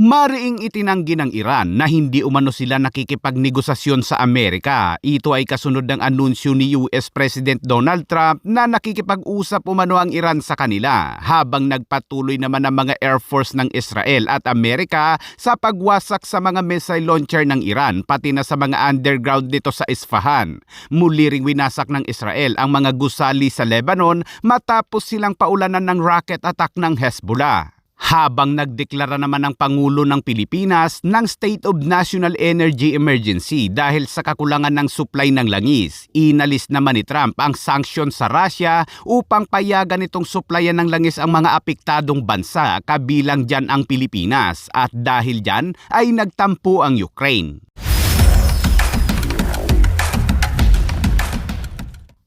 Mariing itinanggi ng Iran na hindi umano sila nakikipagnegosasyon sa Amerika. Ito ay kasunod ng anunsyo ni US President Donald Trump na nakikipag-usap umano ang Iran sa kanila habang nagpatuloy naman ang mga Air Force ng Israel at Amerika sa pagwasak sa mga missile launcher ng Iran pati na sa mga underground dito sa Isfahan. Muli ring winasak ng Israel ang mga gusali sa Lebanon matapos silang paulanan ng rocket attack ng Hezbollah. Habang nagdeklara naman ang Pangulo ng Pilipinas ng State of National Energy Emergency dahil sa kakulangan ng supply ng langis, inalis naman ni Trump ang sanksyon sa Russia upang payagan itong supplyan ng langis ang mga apektadong bansa kabilang dyan ang Pilipinas at dahil dyan ay nagtampo ang Ukraine.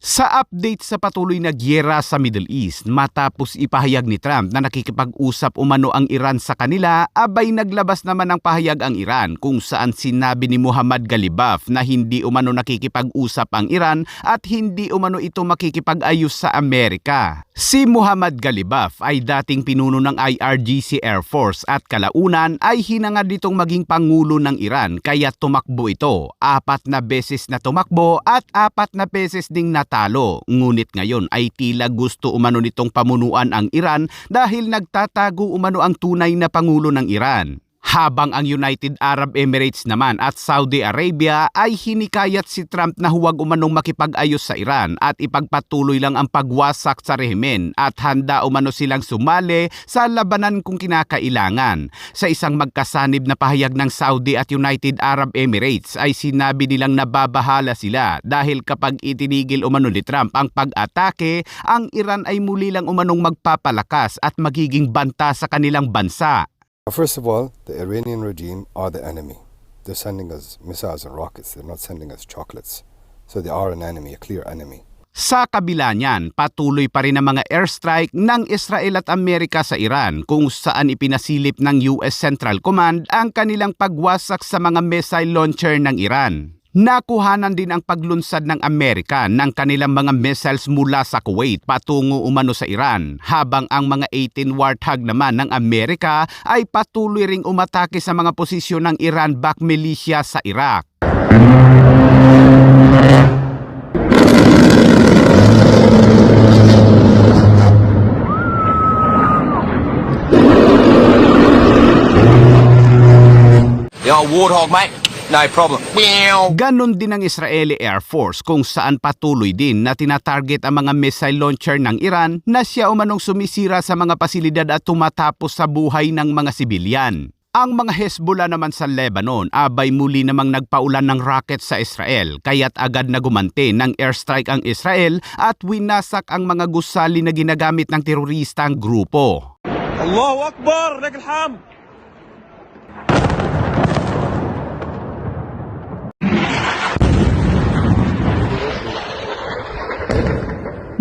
Sa update sa patuloy na gyera sa Middle East, matapos ipahayag ni Trump na nakikipag-usap umano ang Iran sa kanila, abay naglabas naman ng pahayag ang Iran kung saan sinabi ni Muhammad Ghalibaf na hindi umano nakikipag-usap ang Iran at hindi umano ito makikipag-ayos sa Amerika. Si Muhammad Ghalibaf ay dating pinuno ng IRGC Air Force at kalaunan ay hinangad ditong maging pangulo ng Iran kaya tumakbo ito. 4 na beses na tumakbo at 4 na beses ding natalo. Ngunit ngayon ay tila gusto umano nitong pamunuan ang Iran dahil nagtatago umano ang tunay na pangulo ng Iran. Habang ang United Arab Emirates naman at Saudi Arabia ay hinikayat si Trump na huwag umanong makipag-ayos sa Iran at ipagpatuloy lang ang pagwasak sa rehimen at handa umano silang sumali sa labanan kung kinakailangan. Sa isang magkasanib na pahayag ng Saudi at United Arab Emirates ay sinabi nilang nababahala sila dahil kapag itinigil umano ni Trump ang pag-atake, ang Iran ay muli lang umanong magpapalakas at magiging banta sa kanilang bansa. First of all, the Iranian regime are the enemy. They're sending us missiles and rockets. They're not sending us chocolates. So they are an enemy, a clear enemy. Sa kabila niyan, patuloy pa rin ang mga airstrike ng Israel at Amerika sa Iran kung saan ipinasilip ng US Central Command ang kanilang pagwasak sa mga missile launcher ng Iran. Nakuhanan din ang paglunsad ng Amerika ng kanilang mga missiles mula sa Kuwait patungo umano sa Iran, habang ang mga 18 Warthog naman ng Amerika ay patuloy ring umatake sa mga posisyon ng Iran-backed militia sa Iraq. Yo, Warthog, mate. No problem. Ganon din ang Israeli Air Force kung saan patuloy din na tinatarget ang mga missile launcher ng Iran na siya umanong sumisira sa mga pasilidad at tumatapos sa buhay ng mga sibilyan. Ang mga Hezbollah naman sa Lebanon abay muli namang nagpaulan ng rocket sa Israel kaya't agad na gumante ng airstrike ang Israel at winasak ang mga gusali na ginagamit ng teroristang grupo. Allahu Akbar! Lakal hamd!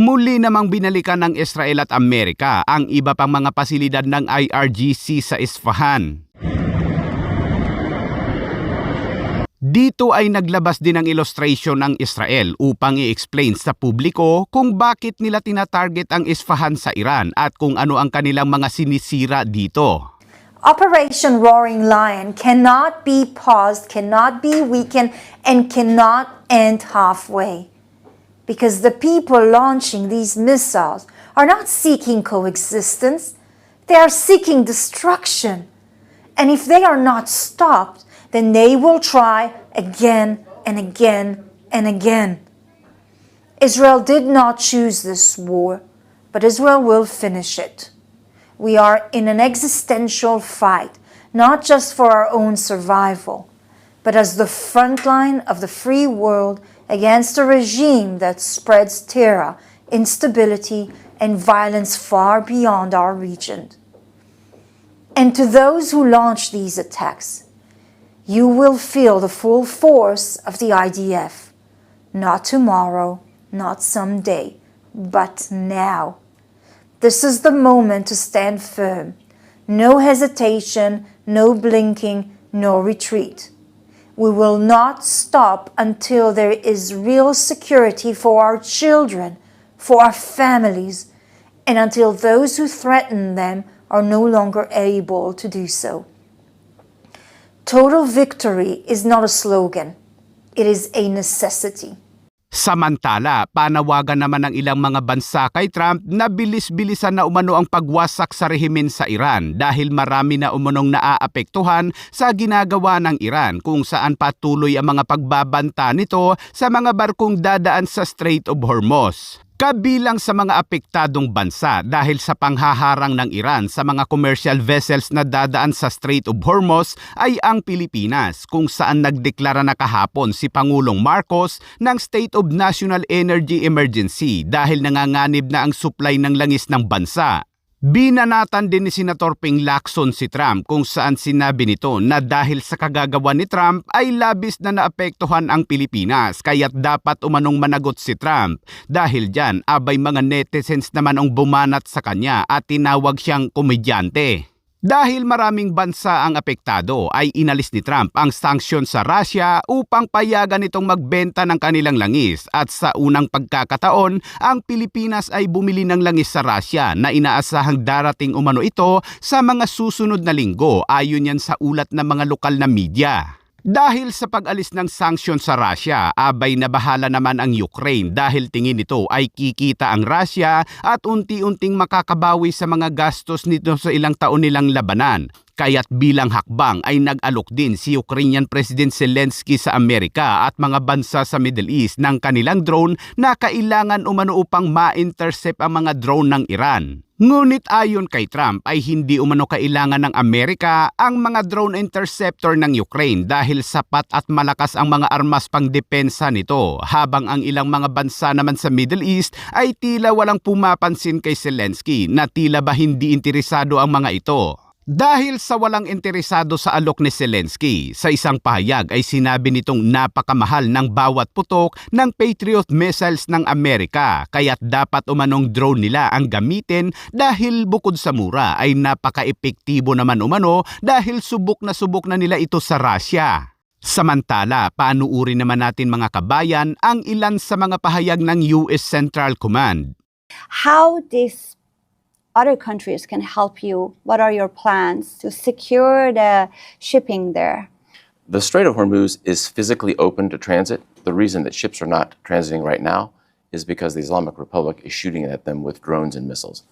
Muli namang binalikan ng Israel at Amerika ang iba pang mga pasilidad ng IRGC sa Isfahan. Dito ay naglabas din ng illustration ng Israel upang i-explain sa publiko kung bakit nila tinatarget ang Isfahan sa Iran at kung ano ang kanilang mga sinisira dito. Operation Roaring Lion cannot be paused, cannot be weakened, and cannot end halfway. Because the people launching these missiles are not seeking coexistence, they are seeking destruction. And if they are not stopped, then they will try again and again and again. Israel did not choose this war, but Israel will finish it. We are in an existential fight, not just for our own survival, but as the front line of the free world against a regime that spreads terror, instability, and violence far beyond our region. And to those who launch these attacks, you will feel the full force of the IDF. Not tomorrow, not someday, but now. This is the moment to stand firm. No hesitation, no blinking, no retreat. We will not stop until there is real security for our children, for our families, and until those who threaten them are no longer able to do so. Total victory is not a slogan, it is a necessity. Samantala, panawagan naman ng ilang mga bansa kay Trump na bilis-bilisan na umano ang pagwasak sa rehimen sa Iran dahil marami na umanong naaapektuhan sa ginagawa ng Iran kung saan patuloy ang mga pagbabanta nito sa mga barkong dadaan sa Strait of Hormuz. Kabilang sa mga apektadong bansa dahil sa panghaharang ng Iran sa mga commercial vessels na dadaan sa Strait of Hormuz ay ang Pilipinas kung saan nagdeklara na kahapon si Pangulong Marcos ng State of National Energy Emergency dahil nanganganib na ang supply ng langis ng bansa. Binanatan din ni Senator Ping Lacson si Trump kung saan sinabi nito na dahil sa kagagawa ni Trump ay labis na naapektuhan ang Pilipinas kaya't dapat umanong managot si Trump. Dahil dyan abay mga netizens naman ang bumanat sa kanya at tinawag siyang komedyante. Dahil maraming bansa ang apektado ay inalis ni Trump ang sanksyon sa Russia upang payagan itong magbenta ng kanilang langis at sa unang pagkakataon ang Pilipinas ay bumili ng langis sa Russia na inaasahang darating umano ito sa mga susunod na linggo ayon yan sa ulat ng mga lokal na media. Dahil sa pag-alis ng sanksyon sa Russia, abay nabahala naman ang Ukraine dahil tingin nito ay kikita ang Russia at unti-unting makakabawi sa mga gastos nito sa ilang taon nilang labanan. Kaya't bilang hakbang ay nag-alok din si Ukrainian President Zelensky sa Amerika at mga bansa sa Middle East ng kanilang drone na kailangan umano upang ma-intercept ang mga drone ng Iran. Ngunit ayon kay Trump ay hindi umano kailangan ng Amerika ang mga drone interceptor ng Ukraine dahil sapat at malakas ang mga armas pang depensa nito, habang ang ilang mga bansa naman sa Middle East ay tila walang pumapansin kay Zelensky na tila ba hindi interesado ang mga ito. Dahil sa walang interesado sa alok ni Zelensky, sa isang pahayag ay sinabi nitong napakamahal ng bawat putok ng Patriot missiles ng Amerika kaya't dapat umanong drone nila ang gamitin dahil bukod sa mura ay napaka-epektibo naman umano dahil subok na nila ito sa Russia. Samantala, panuuri naman natin mga kabayan ang ilan sa mga pahayag ng US Central Command. How these other countries can help you? What are your plans to secure the shipping there? The Strait of Hormuz is physically open to transit. The reason that ships are not transiting right now is because the Islamic Republic is shooting at them with drones and missiles.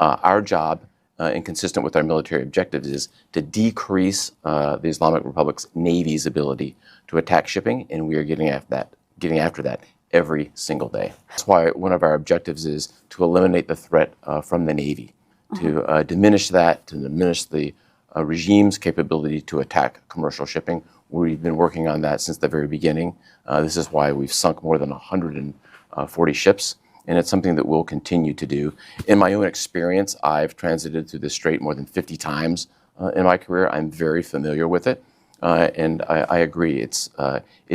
Our job, and consistent with our military objectives, is to decrease the Islamic Republic's Navy's ability to attack shipping, and we are getting after that every single day. That's why one of our objectives is to eliminate the threat from the Navy, to diminish the regime's capability to attack commercial shipping. We've been working on that since the very beginning. This is why we've sunk more than 140 ships, and it's something that we'll continue to do. In my own experience, I've transited through this strait more than 50 times in my career. I'm very familiar with it. And I agree, it's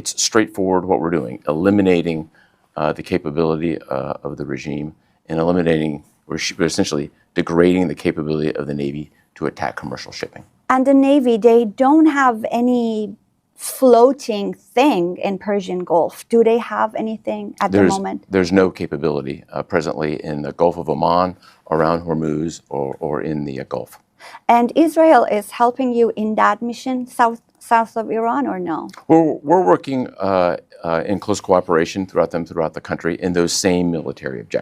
straightforward what we're doing, eliminating the capability of the regime and we're essentially degrading the capability of the Navy to attack commercial shipping. And the Navy, they don't have any floating thing in Persian Gulf. Do they have anything at the moment? There's no capability presently in the Gulf of Oman, around Hormuz, or in the Gulf. And Israel is helping you in that mission south of Iran, or no? We're working in close cooperation throughout the country in those same military objectives.